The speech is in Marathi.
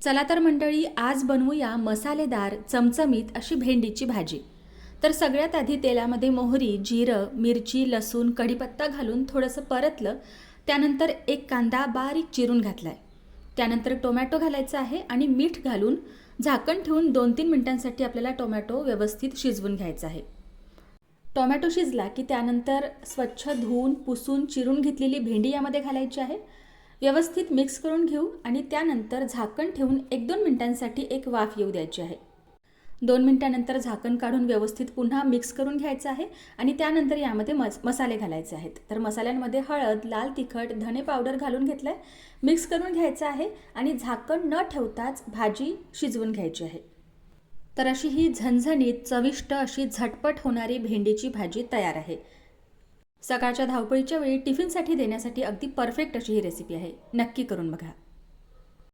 चला तर मंडळी, आज बनवूया मसालेदार चमचमीत अशी भेंडीची भाजी. तर सगळ्यात आधी तेलामध्ये मोहरी, जिरं, मिरची, लसूण, कढीपत्ता घालून थोडंसं परतलं. त्यानंतर एक कांदा बारीक चिरून घातलाय. त्यानंतर टोमॅटो घालायचा आहे आणि मीठ घालून झाकण ठेवून 2-3 मिनिटांसाठी आपल्याला टोमॅटो व्यवस्थित शिजवून घ्यायचा आहे. टोमॅटो शिजला की त्यानंतर स्वच्छ धुवून पुसून चिरून घेतलेली भेंडी यामध्ये घालायची आहे. व्यवस्थित मिक्स करून घेऊ आणि त्यानंतर झाकण ठेवून 1-2 मिनिटांसाठी एक वाफ येऊ द्यायची आहे. 2 मिनिटांनंतर झाकण काढून व्यवस्थित पुन्हा मिक्स करून घ्यायचं आहे आणि त्यानंतर यामध्ये मसाले घालायचे आहेत. तर मसाल्यांमध्ये हळद, लाल तिखट, धने पावडर घालून घेतलं आहे. मिक्स करून घ्यायचं आहे आणि झाकण न ठेवताच भाजी शिजवून घ्यायची आहे. तर अशी ही झणझणीत चविष्ट अशी झटपट होणारी भेंडीची भाजी तयार आहे. सकाळच्या धावपळीच्या वेळी टिफिनसाठी देण्यासाठी अगदी परफेक्ट अशी ही रेसिपी आहे. नक्की करून बघा.